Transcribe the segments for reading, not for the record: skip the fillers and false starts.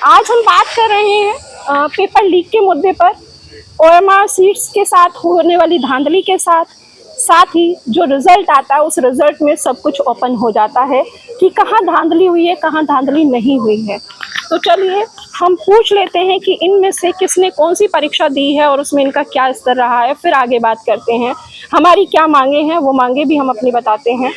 आज हम बात कर रहे हैं पेपर लीक के मुद्दे पर। ओएमआर सीट्स के साथ होने वाली धांधली के साथ ही जो रिजल्ट आता है उस रिजल्ट में सब कुछ ओपन हो जाता है कि कहाँ धांधली हुई है, कहाँ धांधली नहीं हुई है। तो चलिए हम पूछ लेते हैं कि इनमें से किसने कौन सी परीक्षा दी है और उसमें इनका क्या स्तर रहा है, फिर आगे बात करते हैं। हमारी क्या मांगे हैं वो मांगे भी हम अपनी बताते हैं।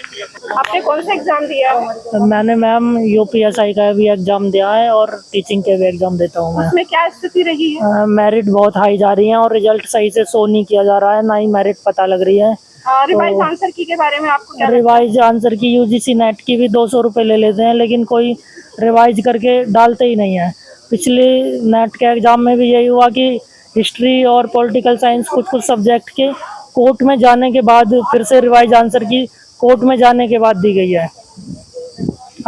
आपने कौन सा एग्जाम दिया है? मैंने मैम यूपीएसआई का भी एग्जाम दिया है और टीचिंग के भी एग्जाम देता हूँ मैं। उसमें क्या स्थिति रही है? मेरिट बहुत हाई जा रही है और रिजल्ट सही से शो नहीं किया जा रहा है, ना ही मेरिट पता लग रही है। रिवाइज आंसर की के बारे में आपको क्या? रिवाइज आंसर की यूजीसी नेट की भी 200 रुपये ले लेते हैं, लेकिन कोई रिवाइज करके डालते ही नहीं है। पिछले नेट के एग्जाम में भी यही हुआ कि हिस्ट्री और पॉलिटिकल साइंस कुछ सब्जेक्ट के कोर्ट में जाने के बाद फिर से रिवाइज आंसर की कोर्ट में जाने के बाद दी गई है।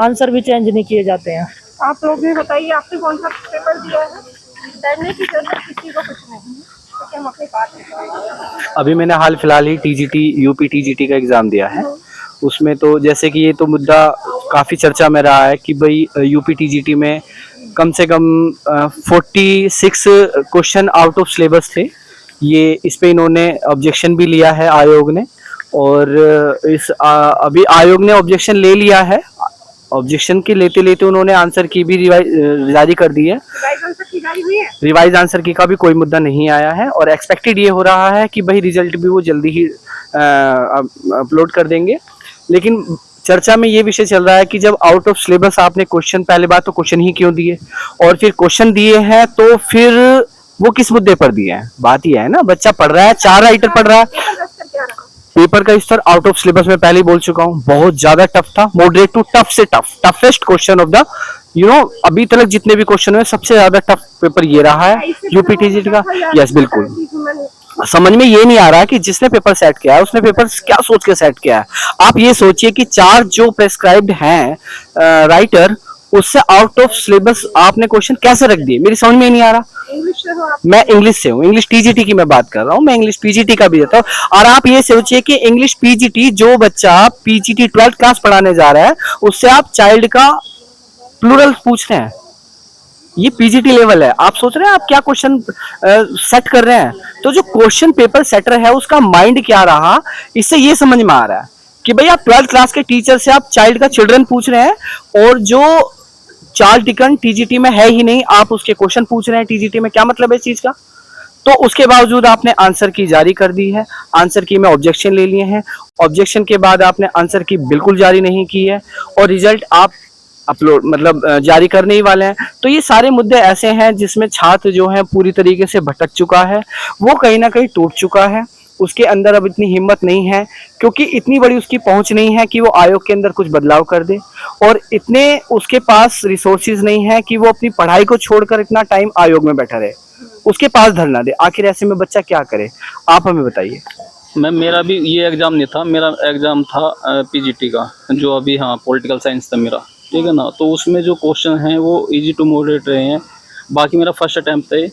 आंसर भी चेंज नहीं किए जाते हैं। आप लोग भी बताइए, आपने कौन सा पेपर दिया है? डरने की जरूरत किसी को कुछ नहीं है, क्योंकि हम अपनी बात करें। अभी मैंने हाल फिलहाल ही टीजीटी यूपी टीजीटी का एग्ज़ाम दिया है। उसमें तो जैसे कि ये तो मुद्दा काफ़ी चर्चा में रहा है कि भाई यूपी टीजीटी में कम से कम 46 क्वेश्चन आउट ऑफ सिलेबस थे। ये इस पे इन्होंने ऑब्जेक्शन भी लिया है आयोग ने, और अभी आयोग ने ऑब्जेक्शन ले लिया है। ऑब्जेक्शन के लेते लेते उन्होंने आंसर की भी जारी कर दी है। रिवाइज आंसर की का भी कोई मुद्दा नहीं आया है, और एक्सपेक्टेड ये हो रहा है कि भाई रिजल्ट भी वो जल्दी ही अपलोड कर देंगे। लेकिन चर्चा में ये विषय चल रहा है कि जब आउट ऑफ सिलेबस आपने क्वेश्चन, पहले बात तो क्वेश्चन ही क्यों दिए, और फिर क्वेश्चन दिए हैं तो फिर वो किस मुद्दे पर दिए हैं। बात ये है ना, बच्चा पढ़ रहा है, 4 राइटर पढ़ रहा है। पेपर का स्तर आउट ऑफ सिलेबस में पहले ही बोल चुका हूँ, बहुत ज्यादा टफ था। मॉडरेट टू टफ से टफेस्ट क्वेश्चन ऑफ द अभी तक जितने भी क्वेश्चन हुए सबसे ज्यादा टफ पेपर ये रहा है यूपी टीजीटी का। यस बिल्कुल। समझ में ये नहीं आ रहा कि जिसने पेपर सेट किया है उसने पेपर क्या सोच के सेट किया है। आप ये सोचिए कि 4 जो प्रेस्क्राइब्ड हैं राइटर, उससे आउट ऑफ सिलेबस आपने क्वेश्चन कैसे रख दिए, मेरी समझ में नहीं आ रहा। मैं इंग्लिश से हूँ, इंग्लिश टीजीटी की मैं बात कर रहा हूँ, मैं इंग्लिश पीजीटी का भी देता हूँ। और आप ये सोचिए कि इंग्लिश पीजीटी, जो बच्चा पीजीटी 12th क्लास पढ़ाने जा रहा है, उससे आप चाइल्ड का प्लूरल पूछ रहे हैं। ये पीजीटी लेवल है। आप सोच रहे हैं आप क्या क्वेश्चन सेट कर रहे हैं। तो जो क्वेश्चन पेपर सेटर है उसका माइंड क्या रहा, इससे ये समझ में आ रहा है कि भाई आप 12th क्लास के टीचर से आप चाइल्ड का चिल्ड्रन पूछ रहे हैं, और जो चार्ट टिकन टीजीटी में है ही नहीं, आप उसके क्वेश्चन पूछ रहे हैं टीजीटी में। क्या मतलब है इस चीज का? तो उसके बावजूद आपने आंसर की जारी कर दी है, आंसर की में ऑब्जेक्शन ले लिए हैं, ऑब्जेक्शन के बाद आपने आंसर की बिल्कुल जारी नहीं की है, और रिजल्ट आप अपलोड जारी करने ही वाले हैं। तो ये सारे मुद्दे ऐसे हैं जिसमें छात्र जो है पूरी तरीके से भटक चुका है, वो कहीं ना कहीं टूट चुका है। उसके अंदर अब इतनी हिम्मत नहीं है, क्योंकि इतनी बड़ी उसकी पहुंच नहीं है कि वो आयोग के अंदर कुछ बदलाव कर दे, और इतने उसके पास रिसोर्सेज नहीं है कि वो अपनी पढ़ाई को छोड़कर इतना टाइम आयोग में बैठा रहे, उसके पास धरना दे। आखिर ऐसे में बच्चा क्या करे, आप हमें बताइए। मैम मेरा भी ये एग्ज़ाम नहीं था, मेरा एग्ज़ाम था पीजीटी का, जो अभी हाँ पॉलिटिकल साइंस था मेरा, ठीक है ना। तो उसमें जो क्वेश्चन हैं वो इजी टू मॉडरेट रहे हैं। बाकी मेरा फर्स्ट अटैम्प्ट है,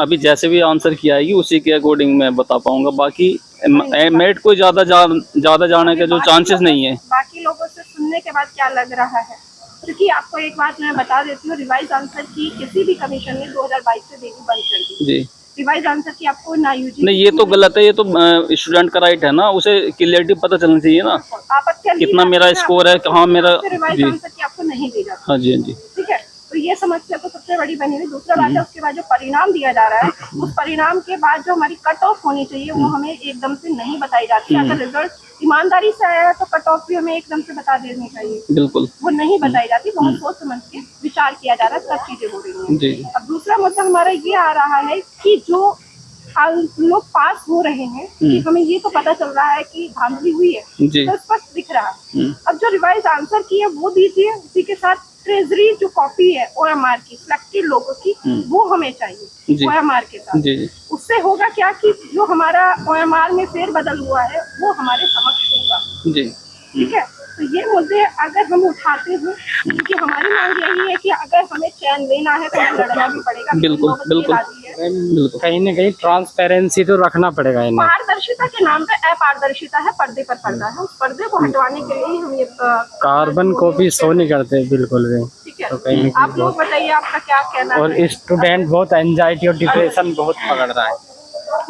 अभी जैसे भी आंसर किया आएगी उसी के अकॉर्डिंग मैं बता पाऊंगा। बाकी मेरिट को ज़्यादा जाने के जो चांसेस नहीं है। बाकी लोगों से सुनने के बाद क्या लग रहा है? क्योंकि आपको एक बात मैं बता देती हूँ, रिवाइज आंसर की किसी भी कमीशन ने 2022 से देनी बंद कर दी जी। रिवाइज आंसर की आपको ना यूजी नहीं, ये तो गलत है, ये तो स्टूडेंट का राइट है ना, उसे क्लियरिटी पता चलना चाहिए ना, कितना मेरा स्कोर है, कहाँ मेरा। रिवाइज आंसर की आपको नहीं दी जाती। हाँ जी, हाँ जी, ठीक है। तो ये समस्या तो सबसे बड़ी बनी हुई। दूसरा बात है, उसके बाद जो परिणाम दिया जा रहा है, उस परिणाम के बाद जो हमारी कट ऑफ होनी चाहिए वो हमें एकदम से नहीं बताई जाती। अगर रिजल्ट ईमानदारी से आया है तो कट ऑफ भी हमें एकदम से बता देनी चाहिए। बिल्कुल, वो नहीं बताई जाती, बहुत सोच समझ के विचार किया जा रहा है, सब चीजें हो रही हैं। अब दूसरा मुद्दा हमारा ये आ रहा है कि जो लोग पास हो रहे हैं, कि हमें ये तो पता चल रहा है कि धांधली हुई है, तो स्पष्ट दिख रहा है। अब जो रिवाइज आंसर की है वो दीजिए, उसी के साथ ट्रेजरी जो कॉपी है ओएमआर की सिलेक्टेड लोगों की, वो हमें चाहिए ओएमआर के साथ। उससे होगा क्या कि जो हमारा ओएमआर में फेरबदल हुआ है वो हमारे समक्ष होगा। ठीक है। तो ये मुद्दे अगर हम उठाते हैं, क्योंकि हमारी मांग यही है कि अगर हमें चैन लेना है तो हमें लड़ना भी पड़ेगा। बिल्कुल बिल्कुल, कहीं ना कहीं ट्रांसपेरेंसी तो रखना पड़ेगा। पारदर्शिता के नाम पे अपारदर्शिता है, पर्दे पर पर्दा है, उस पर्दे को हटवाने के लिए हम ये कार्बन कॉपी शो नहीं करते बिल्कुल भी। ठीक है, आप लोग बताइए आपका क्या कहना है। और स्टूडेंट बहुत एंजाइटी और डिप्रेशन बहुत पकड़ रहा है।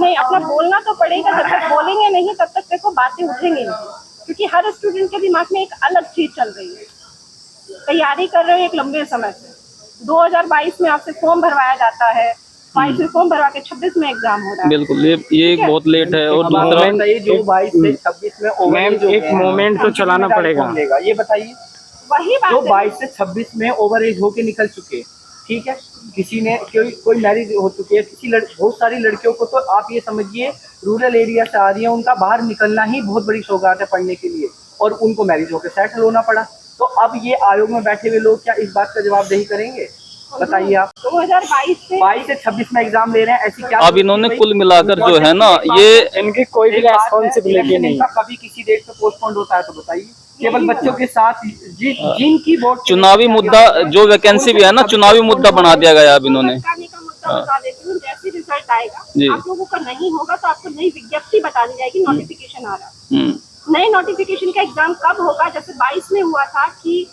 नहीं, अपना बोलना तो पड़ेगा, जब तक बोलेंगे नहीं तब तक देखो बातें उठेंगी नहीं, क्योंकि हर स्टूडेंट के दिमाग में एक अलग चीज चल रही है। तैयारी कर रहे हो एक लंबे समय से, 2022 में आपसे फॉर्म भरवाया जाता है, 22 में फॉर्म भरवा के 26 में एग्जाम हो रहा है। बिल्कुल, ये बहुत लेट है। और दूसरा जो 22 से 26 में मैम एक मोमेंट तो चलाना पड़ेगा। ये बताइए, वही बात जो है। 22 से 26 में ओवर एज होके निकल चुके, ठीक है, किसी ने कोई मैरिज हो चुकी है, बहुत सारी लड़कियों को तो आप ये समझिए रूरल एरिया से आ रही है, उनका बाहर निकलना ही बहुत बड़ी सौगात है पढ़ने के लिए, और उनको मैरिज होकर सेटल होना पड़ा। तो अब ये आयोग में बैठे हुए लोग क्या इस बात का जवाबदेही करेंगे? बताइए आप। 2022 से 26 में एग्जाम ले रहे हैं, ऐसी क्या अब इन्होंने कुल मिलाकर जो है ना, ये इनकी कोई भी रेस्पॉन्सिबिलिटी नहीं है। कभी किसी डेट पे पोस्टपोन्ड होता है तो बताइए, केवल बच्चों के साथ जिनकी वोट चुनावी मुद्दा जो वैकेंसी भी है ना, चुनावी मुद्दा बना दिया गया अब इन्होंने। बता देती हूँ, जैसे रिजल्ट आएगा जी। आप लोगों का नहीं होगा तो आपको नई विज्ञप्ति बता दी जाएगी, नोटिफिकेशन आ रहा है। नए नोटिफिकेशन का एग्जाम कब होगा? जैसे 22 में हुआ था कि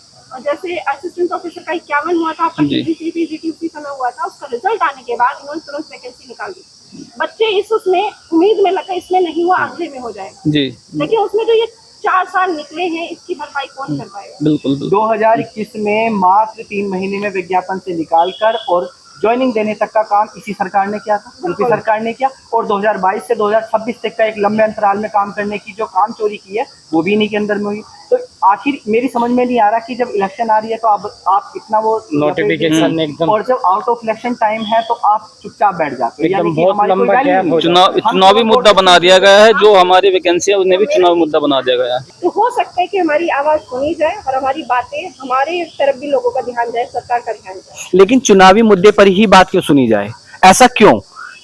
जैसे असिस्टेंट प्रोफेसर का 51 हुआ था, आपका पीजीटी उसी समय हुआ था, उसका रिजल्ट आने के बाद उन्होंने तुरंत वैकेंसी निकाल दी। बच्चे उसमें उम्मीद में लगा इसमें नहीं हुआ, अगले में हो जाएगा जी, लेकिन उसमें जो ये 4 साल निकले हैं इसकी भरपाई कौन कर पाएगा? बिल्कुल। 2021 में मात्र 3 महीने में विज्ञापन से निकालकर और ज्वाइनिंग देने तक का काम इसी सरकार ने किया था, यूपी सरकार ने किया। और 2022 से 2026 तक का एक लंबे अंतराल में काम करने की जो काम चोरी की है वो भी इन्हीं के अंदर में हुई। तो आखिर मेरी समझ में नहीं आ रहा कि जब इलेक्शन आ रही है तो आप इतना वो नोटिफिकेशन एकदम, और जब आउट ऑफ इलेक्शन टाइम है तो आप चुपचाप बैठ जाते हो, यानी कि हमारी कोई लंबा वैल्यू नहीं। चुनावी मुद्दा बना दिया गया है, जो हमारी वैकेंसी है उन्हें भी चुनावी मुद्दा बना दिया गया है। तो हो सकता है कि हमारी आवाज सुनी जाए और हमारी बातें, हमारे तरफ भी लोगों का ध्यान जाए, सरकार का ध्यान जाए। लेकिन चुनावी मुद्दे पर ही बात क्यों सुनी जाए? ऐसा क्यों?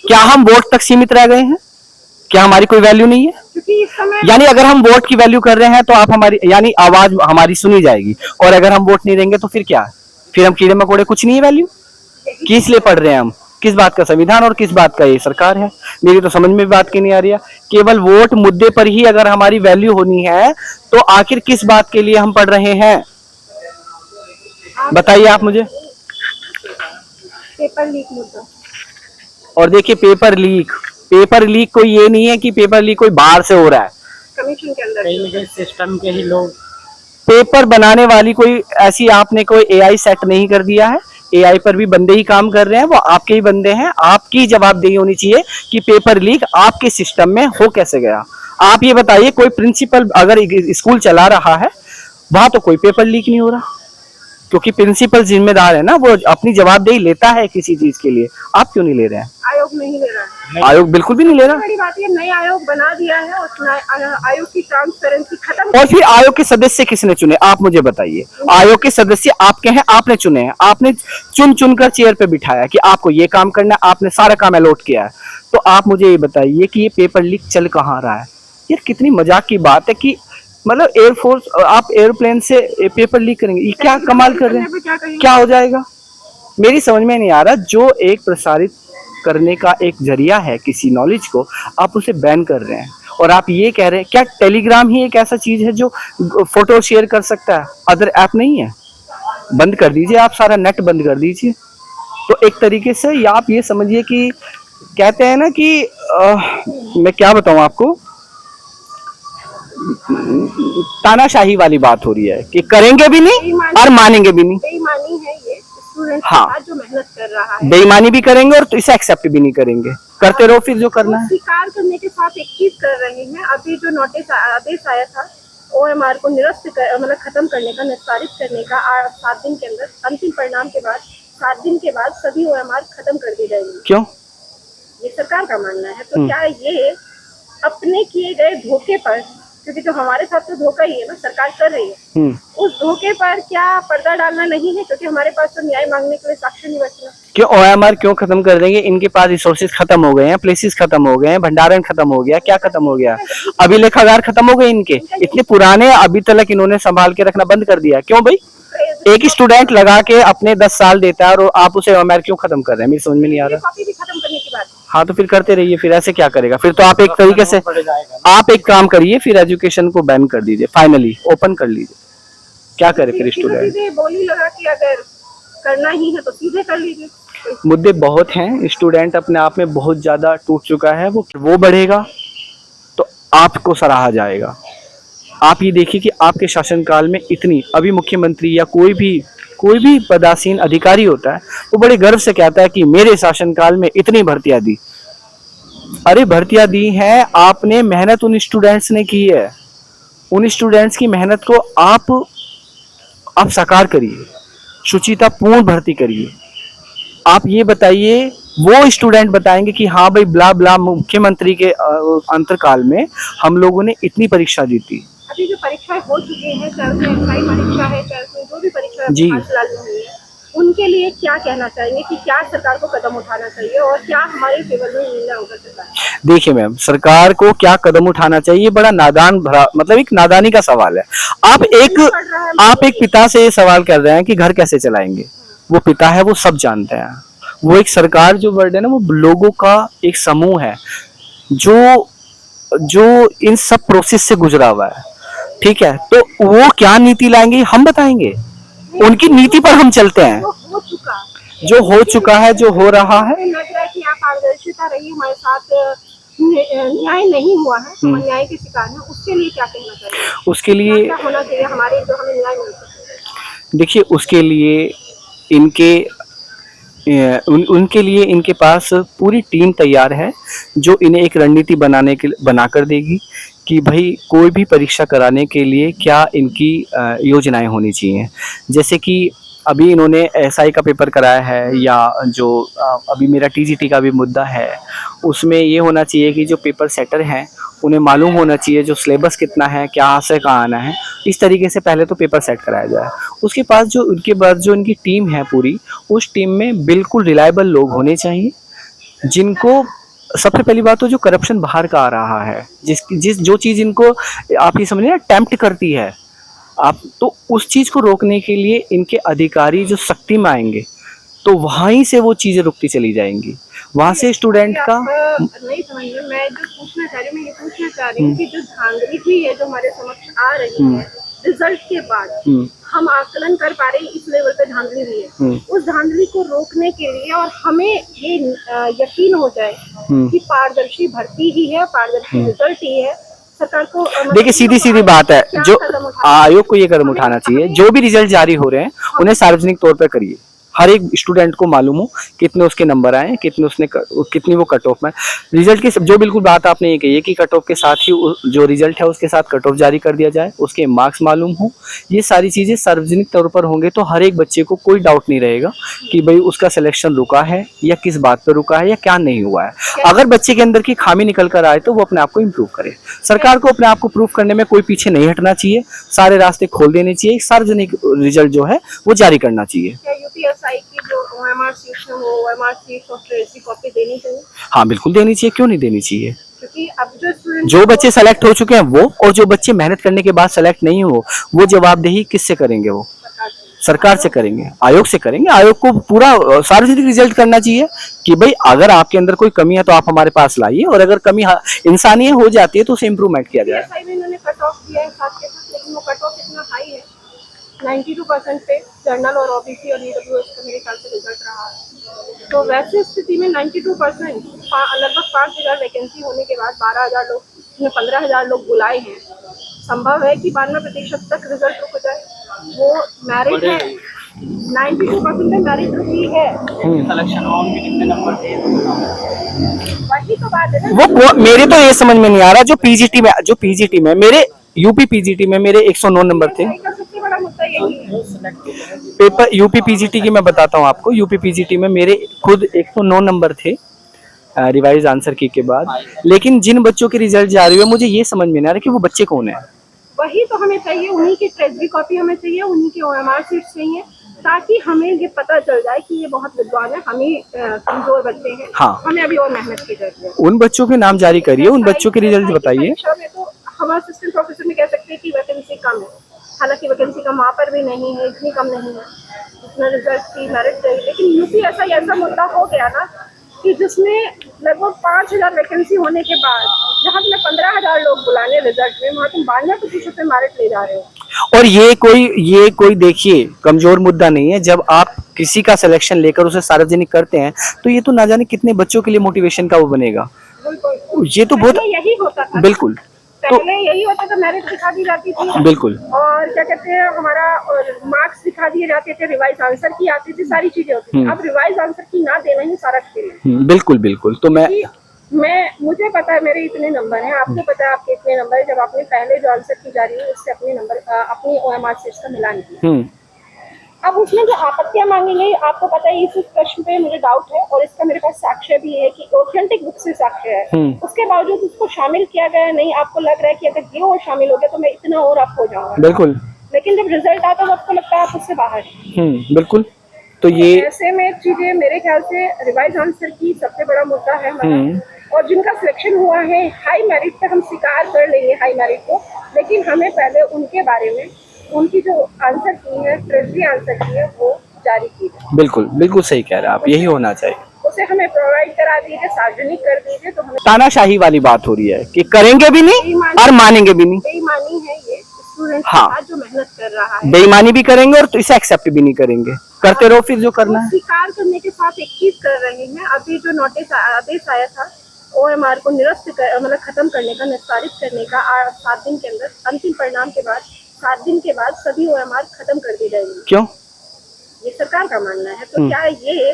क्या हम वोट तक सीमित रह गए हैं? क्या हमारी कोई वैल्यू नहीं है? क्योंकि इस समय यानी अगर हम वोट की वैल्यू कर रहे हैं तो आप हमारी, यानी आवाज हमारी सुनी जाएगी, और अगर हम वोट नहीं देंगे तो फिर क्या? फिर हम कीड़े मकोड़े, कुछ नहीं है वैल्यू। किस लिए पढ़ रहे हैं हम? किस बात का संविधान और किस बात का ये सरकार है? मेरी तो समझ में बात की नहीं आ रही है। केवल वोट मुद्दे पर ही अगर हमारी वैल्यू होनी है तो आखिर किस बात के लिए हम पढ़ रहे हैं? बताइए आप मुझे। पेपर लीक मुद्दा, और देखिए पेपर लीक कोई ये नहीं है कि पेपर लीक कोई बाहर से हो रहा है, कमीशन के अंदर कहीं ना कहीं सिस्टम के ही लोग। पेपर बनाने वाली कोई ऐसी आपने कोई एआई सेट नहीं कर दिया है, एआई पर भी बंदे ही काम कर रहे हैं, वो आपके ही बंदे हैं। आपकी जवाबदेही होनी चाहिए कि पेपर लीक आपके सिस्टम में हो कैसे गया। आप ये बताइए, कोई प्रिंसिपल अगर स्कूल चला रहा है वहां तो कोई पेपर लीक नहीं हो रहा, क्योंकि प्रिंसिपल जिम्मेदार है ना, वो अपनी जवाबदेही लेता है किसी चीज के लिए। आप क्यों नहीं ले रहे हैं? आयोग नहीं ले रहा है। आयोग बिल्कुल भी नहीं ले रहा। बड़ी बात ये नया आयोग बना दिया है और आयोग की ट्रांसपेरेंसी खत्म। और फिर आयोग के सदस्य किसने चुने? आप मुझे बताइए। आयोग के सदस्य आपके हैं, आपने चुने हैं, आपने चुन कर चेयर पे बिठाया कि आपको ये काम करना है, आपने सारा काम अलॉट किया है। तो आप मुझे ये बताइए कि ये पेपर लीक चल कहाँ रहा है? यार कितनी मजाक की बात है कि मतलब एयरफोर्स, आप एयरप्लेन से पेपर लीक करेंगे, ये क्या कमाल कर रहे हैं? क्या हो जाएगा? मेरी समझ में नहीं आ रहा। जो एक प्रसारित करने का एक जरिया है किसी नॉलेज को, आप उसे बैन कर रहे हैं। और आप ये कह रहे हैं, क्या टेलीग्राम ही एक ऐसा चीज है जो फोटो शेयर कर सकता है? अदर ऐप नहीं है? बंद कर दीजिए, आप सारा नेट बंद कर दीजिए। तो एक तरीके से आप ये समझिए कि कहते हैं ना कि मैं क्या बताऊं आपको, तानाशाही वाली बात हो रही है कि करेंगे भी नहीं और मानेंगे भी नहीं। बेईमानी है ये स्टूडेंट हाँ, के साथ जो मेहनत कर रहा है, बेईमानी भी करेंगे और तो इसे एक्सेप्ट भी नहीं करेंगे। करते रहो फिर जो करना है। स्वीकार करने के साथ एक चीज कर रहे हैं। अभी जो आदेश आया था ओएमआर को निरस्त मतलब खत्म करने का, निस्तारित करने का, 7 दिन के अंदर अंतिम परिणाम के बाद 7 दिन के बाद सभी ओएमआर खत्म कर दी जाएंगी। क्यों? ये सरकार का मानना है। तो क्या ये अपने किए गए धोखे पर, क्योंकि जो हमारे साथ तो धोखा ही है ना, सरकार कर रही है, उस धोखे पर क्या पर्दा डालना नहीं है? क्योंकि हमारे पास तो न्याय मांगने के लिए साक्ष्य नहीं बचना। क्यों ओएमआर क्यों खत्म कर देंगे? इनके पास रिसोर्सेज खत्म हो गए हैं, प्लेसेस खत्म हो गए हैं, भंडारण खत्म हो गया, क्या खत्म हो गया? अभिलेखागार खत्म हो गए इनके, इतने पुराने अभी तक इन्होंने संभाल के रखना बंद कर दिया। क्यों भाई? एक स्टूडेंट लगा के अपने 10 साल देता है और आप उसे ओएमआर क्यों खत्म कर रहे हैं? मेरी समझ में नहीं आ रहा। कॉपी भी खत्म करने की बात है। हाँ तो फिर करते रहिए, फिर ऐसे क्या करेगा? फिर तो आप एक तरीके से आप एक काम करिए, फिर एजुकेशन को बैन कर दीजिए, फाइनली ओपन कर लीजिए। क्या करे फिर स्टूडेंट? बोली लगा कि अगर करना ही है तो सीधे कर लीजिए। मुद्दे बहुत हैं, स्टूडेंट अपने आप में बहुत ज़्यादा टूट चुका है, वो बढ़ेगा तो आपको सराहा जाएगा। आप ये देखिए कि आपके शासनकाल में इतनी, अभी मुख्यमंत्री या कोई भी पदासीन अधिकारी होता है वो बड़े गर्व से कहता है कि मेरे शासनकाल में इतनी भर्तियां दी। अरे भर्तियां दी हैं, आपने मेहनत उन स्टूडेंट्स ने की है, उन स्टूडेंट्स की मेहनत को आप साकार करिए, शुचितापूर्ण भर्ती करिए। आप ये बताइए, वो स्टूडेंट बताएंगे कि हाँ भाई ब्ला ब्ला मुख्यमंत्री के अंतरकाल में हम लोगों ने इतनी परीक्षा दी थी। अभी जो परीक्षाएं हो चुकी हैं, चाहे उसमें एसआई परीक्षा है, चाहे उसमें जो भी परीक्षा जी। फिलहाल में हुई है, उनके लिए क्या कहना चाहिए कि क्या सरकार को कदम उठाना चाहिए और क्या हमारे फेवर में निर्णय होगा सरकार? देखिए मैम, सरकार को क्या कदम उठाना चाहिए, बड़ा नादान भरा, मतलब एक नादानी का सवाल है। आप एक पिता से ये सवाल कर रहे हैं कि घर कैसे चलाएंगे। वो पिता है, वो सब जानते हैं। वो एक सरकार जो वर्ड है ना, वो लोगों का एक समूह है जो इन सब प्रोसेस से गुजरा हुआ है। ठीक है, तो वो क्या नीति लाएंगे हम बताएंगे, उनकी नीति पर हम चलते हैं। जो हो चुका है, जो हो रहा है, लग रहा है कि आप पारदर्शिता रही हमारे साथ, न्याय नहीं हुआ है, हम न्याय के शिकार हैं, उसके लिए क्या कहना चाहिए? उसके लिए क्या होना चाहिए हमारे, जो हमें न्याय मिल सके? देखिए, उसके लिए उनके लिए इनके पास पूरी टीम तैयार है जो इन्हें एक रणनीति बनाकर देगी कि भाई कोई भी परीक्षा कराने के लिए क्या इनकी योजनाएं होनी चाहिए। जैसे कि अभी इन्होंने एसआई का पेपर कराया है, या जो अभी मेरा टीजीटी का भी मुद्दा है, उसमें ये होना चाहिए कि जो पेपर सेटर हैं उन्हें मालूम होना चाहिए जो सिलेबस कितना है, क्या से कहाँ आना है। इस तरीके से पहले तो पेपर सेट कराया जाए। उसके बाद जो इनकी टीम है पूरी, उस टीम में बिल्कुल रिलायबल लोग होने चाहिए, जिनको सबसे पहली बात तो जो करप्शन बाहर का आ रहा है, जो चीज़ इनको आप ये समझिए टेम्प्ट करती है, आप तो उस चीज़ को रोकने के लिए इनके अधिकारी जो सख्ती में आएंगे तो वहीं से वो चीज़ें रुकती चली जाएंगी। वहाँ से स्टूडेंट का नहीं समझ में, मैं जो पूछना चाह रही हूँ, मैं ये पूछना चाह रही हूँ कि जो धांधली भी है जो हमारे समक्ष आ रही है रिजल्ट के बाद, हम आकलन कर पा रहे हैं इस लेवल पे धांधली हुई है, उस धांधली को रोकने के लिए और हमें ये यकीन हो जाए कि पारदर्शी भर्ती ही है, पारदर्शी रिजल्ट ही है, सरकार को देखिए सीधी बात है, जो आयोग को ये कदम उठाना चाहिए, जो भी रिजल्ट जारी हो रहे हैं उन्हें सार्वजनिक तौर पर करिए। हर एक स्टूडेंट को मालूम हो कितने उसके नंबर आए, कितनी वो कट ऑफ में रिजल्ट के, जो बिल्कुल बात आपने ये कही है कि कट ऑफ के साथ ही जो रिजल्ट है उसके साथ कट ऑफ जारी कर दिया जाए, उसके मार्क्स मालूम हो। ये सारी चीज़ें सार्वजनिक तौर पर होंगे तो हर एक बच्चे को कोई डाउट नहीं रहेगा कि भाई उसका सिलेक्शन रुका है या किस बात पर रुका है या क्या नहीं हुआ है। अगर बच्चे के अंदर की खामी निकल कर आए तो वो अपने आप को इम्प्रूव करे। सरकार को अपने आप को प्रूव करने में कोई पीछे नहीं हटना चाहिए, सारे रास्ते खोल देने चाहिए, सार्वजनिक रिजल्ट जो है वो जारी करना चाहिए। यूपीएसआई की जो ओएमआर शीट है, वो ओएमआर शीट और ट्रेसी कॉपी देनी चाहिए? हाँ बिल्कुल देनी चाहिए, क्यों नहीं देनी चाहिए। क्योंकि अब जो बच्चे सेलेक्ट हो चुके हैं वो, और जो बच्चे मेहनत करने के बाद सेलेक्ट नहीं हो, वो जवाबदेही किससे करेंगे? वो सरकार से करेंगे, आयोग से करेंगे। आयोग को पूरा सार्वजनिक रिजल्ट करना चाहिए कि भाई अगर आपके अंदर कोई कमी है तो आप हमारे पास लाइए, और अगर कमी इंसानी हो जाती है तो उसे इम्प्रूवमेंट किया जाए। इन्होंने कट ऑफ दिया है साथ के साथ, लेकिन वो कट ऑफ इतना हाई है 92% पे जनरल और ओबीसी और ईडब्ल्यूएस का मेरे ख्याल से रिजल्ट रहा है। तो वैसे स्थिति में 92% लगभग 5000 वैकेंसी होने के बाद 12000 लोग, इसमें 15000 लोग बुलाए हैं, संभव है कि 92% तक रिजल्ट रुक जाए। वो मैरिट है, 92% मैरिट ही है। सिलेक्शन ऑन में कितने नंबर थे? वही तो बात है ना। वो मेरे तो ये समझ में नहीं आ रहा, जो पीजीटी में मेरे यूपी पीजीटी में मेरे 109 नंबर थे। सबसे बड़ा मुद्दा यही है। पेपर यूपी पीजीटी की मैं बताता हूँ आपको, यूपी पीजीटी में मेरे खुद 109 नंबर थे रिवाइज आंसर की के बाद, लेकिन जिन बच्चों के रिजल्ट जारी हुए मुझे ये समझ में नहीं आ रहा कि वो बच्चे कौन है। वही तो हमें चाहिए, उन्हीं की ट्रेजरी कॉपी हमें चाहिए, उन्हीं के ओएमआर शीट चाहिए, ताकि हमें ये पता चल जाए कि ये बहुत विद्वान है, हम ही कमजोर बच्चे हैं। हाँ, हमें अभी और मेहनत की जरूरत है। उन बच्चों के नाम जारी करिए, उन बच्चों के रिजल्ट बताइए। तो हम असिस्टेंट प्रोफेसर में कह सकते हैं कि वैकेंसी कम है, हालांकि वैकेंसी कम वहाँ पर भी नहीं है, इतनी कम नहीं है जितना रिजल्ट की मेरिट चाहिए। लेकिन यूपी ऐसा मुद्दा हो गया ना कि जिसमें लगभग 5000 वैकेंसी होने के बाद जहाँ तुमने 15000 लोग बुलाने रिजल्ट में, वहाँ तुम 92% पे मेरिट ले जा रहे हो। और ये कोई देखिए कमजोर मुद्दा नहीं है। जब आप किसी का सिलेक्शन लेकर उसे सार्वजनिक करते हैं तो ये तो ना जाने कितने बच्चों के लिए मोटिवेशन का वो बनेगा। ये तो बहुत पहले यही होता था। बिल्कुल। तो पहले यही होता था, मेरिट दिखा दी जाती थी बिल्कुल। और क्या कहते हैं हमारा मार्क्स दिखा दिए जाते थे, रिवाइज आंसर की आती थी, सारी चीजें होती थी। अब रिवाइज आंसर की ना देना ही सारा खेल है। बिल्कुल बिल्कुल। तो मुझे पता है मेरे इतने नंबर हैं, आपको पता है आपके इतने नंबर है। जब आपने पहले जो आंसर की जा रही है उससे अपने नंबर अपनी OMR से इसका मिलान किया, अब उसमें जो आपत्तियां मांगी गई, आपको पता है इस प्रश्न पे मुझे डाउट है और इसका मेरे पास साक्ष्य भी है कि ऑथेंटिक बुक से साक्ष्य है। उसके बावजूद उसको शामिल किया गया नहीं। आपको लग रहा है कि अगर ये और शामिल हो गया तो मैं इतना और अप हो जाऊंगा। बिल्कुल। लेकिन जब रिजल्ट आता है आपको लगता है आप उससे बाहर हैं। बिल्कुल। तो ये ऐसे में चीजें मेरे ख्याल से रिवाइज आंसर की सबसे बड़ा मुद्दा है हमारा। और जिनका सिलेक्शन हुआ है हाई मेरिट पे, हम स्वीकार कर लेंगे हाई मेरिट को, लेकिन हमें पहले उनके बारे में उनकी जो आंसर की है, ट्रेजरी आंसर की है, वो जारी की जाए। बिल्कुल बिल्कुल सही कह रहे हैं आप, यही होना चाहिए। उसे हमें प्रोवाइड करा दीजिए, सार्वजनिक कर दीजिए। तो हमें तानाशाही वाली बात हो रही है कि करेंगे भी नहीं और मानेंगे भी नहीं। बेईमानी है ये स्टूडेंट हाँ, के साथ जो मेहनत कर रहा है, बेईमानी भी करेंगे और तो इसे एक्सेप्ट भी नहीं करेंगे। करते रहो फिर जो करना है। स्वीकार करने के साथ एक चीज कर रहे हैं। अभी जो नोटिस आदेश आया था OMR को निरस्त मतलब खत्म करने का, निस्तारित करने का, 7 दिन के अंदर अंतिम परिणाम के बाद 7 दिन के बाद सभी OMR खत्म कर दी जाएंगी। क्यों? ये सरकार का मानना है। तो क्या ये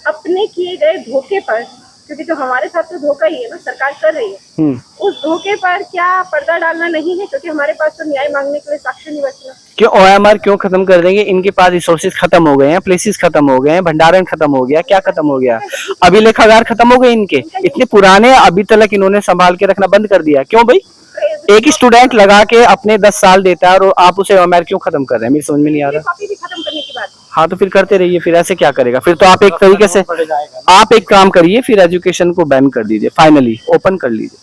अपने किए गए धोखे पर, क्योंकि जो हमारे साथ तो धोखा ही है ना, सरकार कर रही है, उस धोखे पर क्या पर्दा डालना नहीं है? क्योंकि हमारे पास तो न्याय मांगने के लिए साक्ष्य नहीं बचना। क्यों OMR क्यों खत्म कर देंगे? इनके पास रिसोर्सेज खत्म हो गए हैं, प्लेसेस खत्म हो गए हैं, भंडारण खत्म हो गया, क्या खत्म हो गया? अभिलेखागार खत्म हो गए इनके, इतने पुराने अभी तक इन्होंने संभाल के रखना बंद कर दिया। क्यों भाई? एक ही स्टूडेंट लगा के अपने 10 साल देता है और आप उसे OMR क्यों खत्म कर रहे हैं? मेरी समझ में नहीं आ रहा। कॉपी भी खत्म करने की बात। हाँ तो फिर करते रहिए, फिर ऐसे क्या करेगा? फिर तो आप एक तरीके से आप एक काम करिए, फिर एजुकेशन को बैन कर दीजिए, फाइनली ओपन कर लीजिए।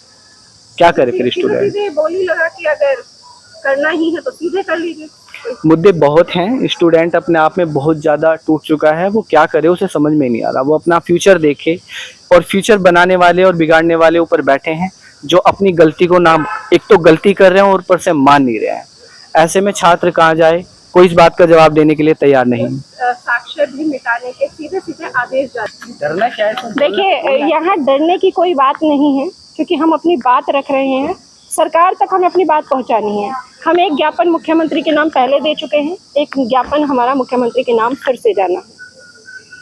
क्या करे फिर स्टूडेंट? बोली लगा कि अगर करना ही है तो सीधे कर लीजिए। मुद्दे बहुत हैं, स्टूडेंट अपने आप में बहुत ज़्यादा टूट चुका है। वो क्या करे उसे समझ में नहीं आ रहा। वो अपना फ्यूचर देखे और फ्यूचर बनाने वाले और बिगाड़ने वाले ऊपर बैठे हैं, जो अपनी गलती को ना एक तो गलती कर रहे हैं और ऊपर से मान नहीं रहे हैं। ऐसे में छात्र कहाँ जाए? कोई इस बात का जवाब देने के लिए तैयार नहीं। साक्ष्य भी मिटाने के सीधे सीधे आदेश जाते हैं। डरना क्या है? देखिए यहाँ डरने की कोई बात नहीं है, क्योंकि हम अपनी बात रख रहे हैं। सरकार तक हमें अपनी बात पहुंचानी है। हम एक ज्ञापन मुख्यमंत्री के नाम पहले दे चुके हैं, एक ज्ञापन हमारा मुख्यमंत्री के नाम फिर से जाना है,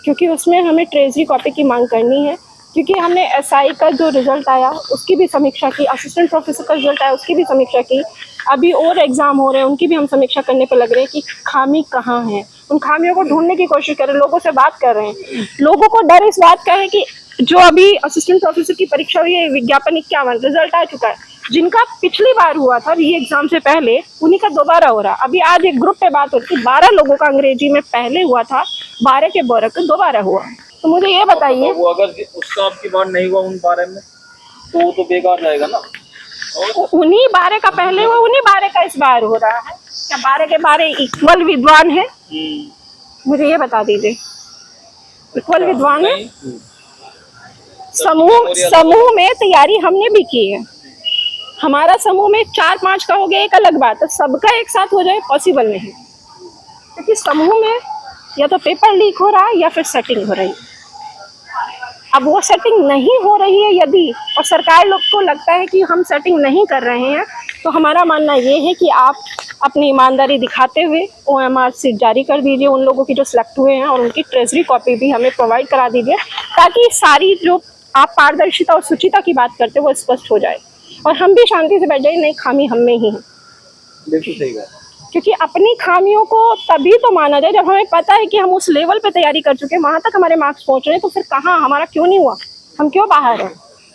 क्योंकि उसमें हमें ट्रेजरी कॉपी की मांग करनी है। क्योंकि हमने SI का जो रिजल्ट आया उसकी भी समीक्षा की, असिस्टेंट प्रोफेसर का रिजल्ट आया उसकी भी समीक्षा की, अभी और एग्जाम हो रहे हैं उनकी भी हम समीक्षा करने पर लग रहे हैं कि खामी कहाँ है। उन खामियों को ढूंढने की कोशिश कर रहे हैं, लोगों से बात कर रहे हैं। लोगों को डर इस बात का है कि जो अभी असिस्टेंट प्रोफेसर की परीक्षा हुई है, विज्ञापन 51 रिजल्ट आ चुका है, जिनका पिछली बार हुआ था री एग्जाम से पहले, उन्हीं का दोबारा हो रहा। अभी आज एक ग्रुप पे बात होती, 12 लोगों का अंग्रेजी में पहले हुआ था, 12 के 12 का दोबारा हुआ। तो मुझे ये बताइए, वो अगर उसका आपकी बार नहीं हुआ उन 12 में तो वो तो बेकार जाएगा ना। उन्हीं 12 का पहले हुआ, उन्हीं 12 का इस बार हो रहा है। क्या 12 के 12 इक्वल विद्वान है? मुझे ये बता दीजिए, इक्वल विद्वान है? समूह में तैयारी हमने भी की है। हमारा समूह में 4-5 का हो गया एक अलग बात है, सबका एक साथ हो जाए पॉसिबल नहीं, क्योंकि समूह में या तो पेपर लीक हो रहा है या फिर सेटिंग हो रही है। अब वो सेटिंग नहीं हो रही है यदि, और सरकार लोग को लगता है कि हम सेटिंग नहीं कर रहे हैं, तो हमारा मानना ये है कि आप अपनी ईमानदारी दिखाते हुए OMR सीट जारी कर दीजिए उन लोगों की जो सिलेक्ट हुए हैं, और उनकी ट्रेजरी कॉपी भी हमें प्रोवाइड करा दीजिए, ताकि सारी जो आप पारदर्शिता और शुचिता की बात करते हो वो स्पष्ट हो जाए और हम भी शांति से बैठ जाए, नहीं खामी हम में ही है। बिल्कुल सही बात। क्योंकि अपनी खामियों को तभी तो माना जाए जब हमें पता है कि हम उस लेवल पे तैयारी कर चुके हैं, वहां तक हमारे मार्क्स पहुंच रहे हैं, तो फिर कहाँ हमारा क्यों नहीं हुआ, हम क्यों बाहर हैं?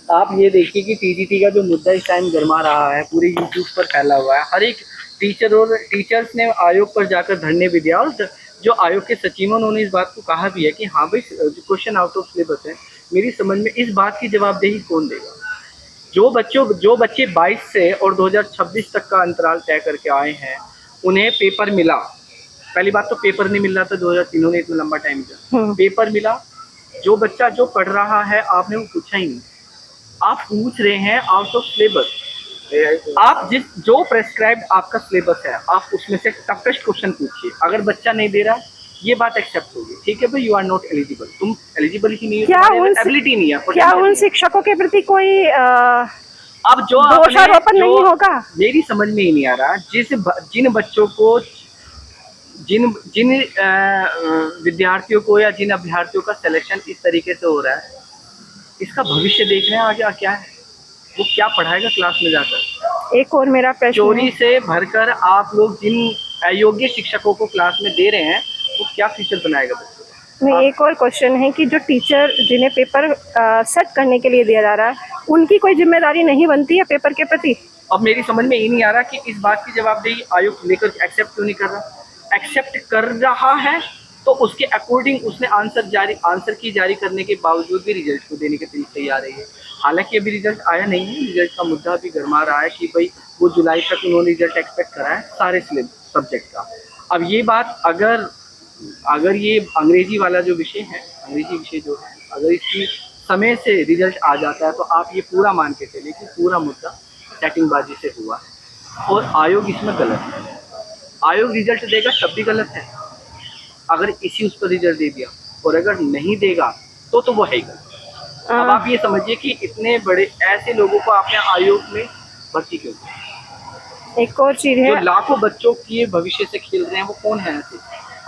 आप ये देखिए कि TGT का जो मुद्दा इस टाइम गर्मा रहा है, पूरे यूट्यूब पर फैला हुआ है। हर एक टीचर और टीचर्स ने आयोग पर जाकर धरने भी दिया, और जो आयोग के सचिव उन्होंने इस बात को कहा भी है कि हाँ भाई क्वेश्चन आउट ऑफ सिलेबस है। मेरी समझ में इस बात की जवाबदेही कौन देगा? जो बच्चे 22 से और 2026 तक का अंतराल तय करके आए हैं, उन्हें पेपर मिला। पहली बात तो पेपर नहीं मिल रहा था 2003 में, इतना लंबा टाइम था, पेपर मिला। जो बच्चा जो पढ़ रहा है आपने वो पूछा ही नहीं, आप पूछ रहे हैं आउट ऑफ सिलेबस। आप जो प्रेस्क्राइब्ड आपका सिलेबस है, आप उसमें से टफेस्ट क्वेश्चन पूछिए। अगर बच्चा नहीं दे रहा, ये बात एक्सेप्ट होगी, ठीक है भाई, यू आर नॉट एलिजिबल, तुम एलिजिबिलिटी नहीं है, एबिलिटी नहीं है। क्या उन शिक्षकों के प्रति कोई अब जो दोषारोपण नहीं होगा? मेरी समझ में ही नहीं आ रहा, जिन बच्चों को, जिन विद्यार्थियों को या जिन अभ्यर्थियों का सिलेक्शन इस तरीके से हो रहा है, इसका भविष्य देख रहे हैं आगे क्या है, वो क्या पढ़ाएगा क्लास में जाकर। एक और मेरा प्रश्न, चोरी से भरकर आप लोग जिन अयोग्य शिक्षकों को क्लास में दे रहे हैं, वो क्या फ्यूचर बनाएगा बच्चों का? में एक और क्वेश्चन है कि जो टीचर जिन्हें पेपर सेट करने के लिए दिया जा रहा है, उनकी कोई जिम्मेदारी नहीं बनती है पेपर के प्रति? अब मेरी समझ में ये नहीं आ रहा कि इस बात की जवाबदेही आयोग लेकर एक्सेप्ट क्यों नहीं कर रहा। एक्सेप्ट कर रहा है तो उसके अकॉर्डिंग उसने आंसर की जारी करने के बावजूद भी रिजल्ट को देने के लिए तैयार है। हालांकि अभी रिजल्ट आया नहीं है, रिजल्ट का मुद्दा भी गरमा रहा है कि भाई वो जुलाई तक उन्होंने रिजल्ट एक्सपेक्ट करा है सारे सब्जेक्ट का। अब ये बात अगर ये अंग्रेजी वाला जो विषय है, अंग्रेजी विषय जो है, अगर इसकी समय से रिजल्ट आ जाता है तो आप ये पूरा मान के चलिए कि पूरा मुद्दा सेटिंगबाजी से हुआ है और आयोग इसमें गलत है। आयोग रिजल्ट देगा तब भी गलत है अगर इसी उस पर रिजल्ट दे दिया, और अगर नहीं देगा तो वो है गलत। अब आप ये समझिए कि इतने बड़े ऐसे लोगों को आपने आयोग में भर्ती क्यों किया? एक और चीज है, जो लाखों बच्चों के भविष्य से खेल रहे हैं, वो कौन है ऐसे?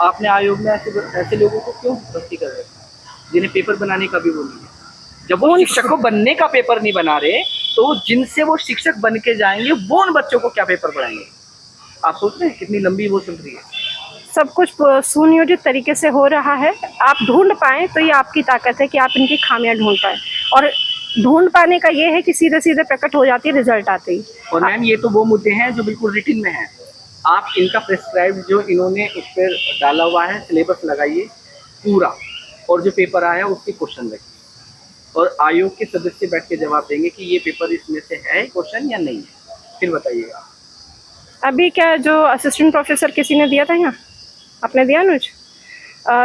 आपने आयोग में ऐसे लोगों को क्यों भर्ती कर रहे हैं जिन्हें पेपर बनाने का भी वो नहीं है? जब वो शिक्षकों बनने का पेपर नहीं बना रहे, तो जिनसे वो शिक्षक बन के जाएंगे वो उन बच्चों को क्या पेपर पढ़ाएंगे? आप सोच रहे हैं कितनी लंबी वो चल रही है। सब कुछ सुनियोजित तरीके से हो रहा है। आप ढूंढ पाएं तो ये आपकी ताकत है कि आप इनकी खामियां ढूंढ पाएं, और ढूंढ पाने का ये है कि सीधे सीधे प्रकट हो जाती है रिजल्ट आते ही। और मैम ये तो वो मुद्दे हैं जो बिल्कुल रिटिन में हैं। आप इनका प्रेस्क्राइब जो इन्होंने उस पर डाला हुआ है सिलेबस लगाइए पूरा, और जो पेपर आया उसके क्वेश्चन रखिए, और आयोग के सदस्य बैठ के जवाब देंगे कि ये पेपर इसमें से है क्वेश्चन या नहीं है, फिर बताइएगा। अभी क्या जो असिस्टेंट प्रोफेसर किसी ने दिया था यहाँ, आपने दिया अनुज?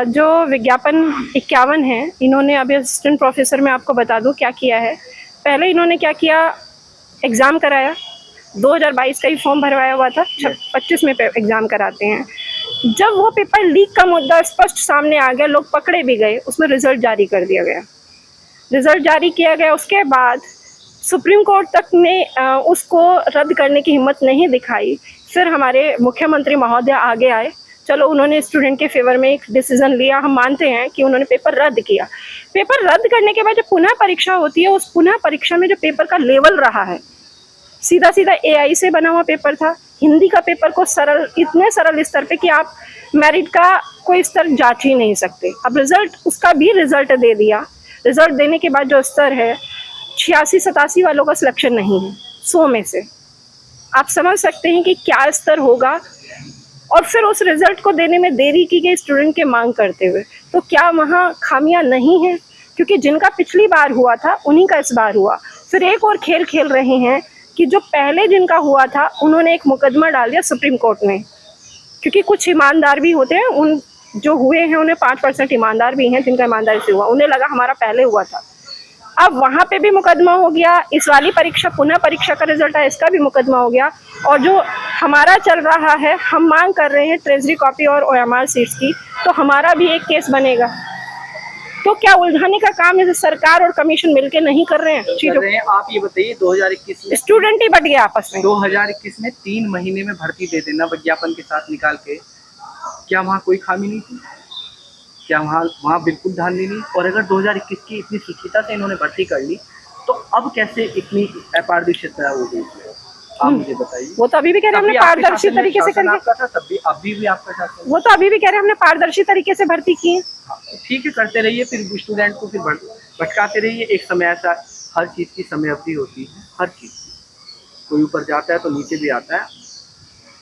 जो विज्ञापन 51 है, इन्होंने अभी असिस्टेंट प्रोफेसर में आपको बता दूं क्या किया है। पहले इन्होंने क्या किया, एग्ज़ाम कराया, 2022 का ही फॉर्म भरवाया हुआ था, 25 में एग्ज़ाम कराते हैं। जब वो पेपर लीक का मुद्दा स्पष्ट सामने आ गया, लोग पकड़े भी गए, उसमें रिजल्ट जारी कर दिया गया। रिजल्ट जारी किया गया, उसके बाद सुप्रीम कोर्ट तक ने उसको रद्द करने की हिम्मत नहीं दिखाई। फिर हमारे मुख्यमंत्री महोदय आगे आए, चलो उन्होंने स्टूडेंट के फेवर में एक डिसीजन लिया, हम मानते हैं कि उन्होंने पेपर रद्द किया। पेपर रद्द करने के बाद जब पुनः परीक्षा होती है, उस पुनः परीक्षा में जो पेपर का लेवल रहा है, सीधा सीधा AI से बना हुआ पेपर था। हिंदी का पेपर को इतने सरल स्तर पे कि आप मेरिट का कोई स्तर जांच ही नहीं सकते। अब रिजल्ट, उसका भी रिजल्ट दे दिया। रिजल्ट देने के बाद जो स्तर है, 86-87 वालों का सिलेक्शन नहीं है 100 में से। आप समझ सकते हैं कि क्या स्तर होगा। और फिर उस रिजल्ट को देने में देरी की गई स्टूडेंट के मांग करते हुए, तो क्या वहाँ खामियां नहीं हैं? क्योंकि जिनका पिछली बार हुआ था उन्हीं का इस बार हुआ। फिर एक और खेल खेल रहे हैं कि जो पहले जिनका हुआ था उन्होंने एक मुकदमा डाल दिया सुप्रीम कोर्ट में, क्योंकि कुछ ईमानदार भी होते हैं, उन जो हुए हैं उन्हें 5% ईमानदार भी हैं जिनका ईमानदारी से हुआ, उन्हें लगा हमारा पहले हुआ था। अब वहाँ पे भी मुकदमा हो गया, इस वाली परीक्षा पुनः परीक्षा का रिजल्ट है, इसका भी मुकदमा हो गया। और जो हमारा चल रहा है, हम मांग कर रहे हैं ट्रेजरी कॉपी और OMR सीट्स की, तो हमारा भी एक केस बनेगा। तो क्या उलझाने का काम है सरकार और कमीशन मिलके नहीं कर रहे हैं चीजों? आप ये बताइए 2021 में स्टूडेंट ही बट गया आपस में। 2021 में 3 महीने में भर्ती दे देना विज्ञापन के साथ निकाल के, क्या वहाँ कोई खामी नहीं थी? क्या वहाँ बिल्कुल धांधली नहीं? और अगर 2021 की इतनी शिक्षिता से इन्होंने भर्ती कर ली, तो अब कैसे इतनी अपारदर्शिता हो गई? आप मुझे बताइए। वो तो अभी भी कह रहे हैं हमने पारदर्शी तरीके से करके, अभी भी आपका शासन, वो तो अभी भी कह रहे हैं हमने पारदर्शी तरीके से भर्ती की है। ठीक है, करते रहिए, फिर स्टूडेंट को फिर भटकाते रहिए। एक समय ऐसा, हर चीज़ की समय अवधि होती है, हर चीज़ की। कोई ऊपर जाता है तो नीचे भी आता है।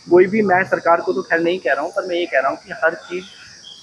कोई भी, मैं सरकार को तो खैर नहीं कह रहा हूँ, पर मैं ये कह रहा हूँ कि हर चीज़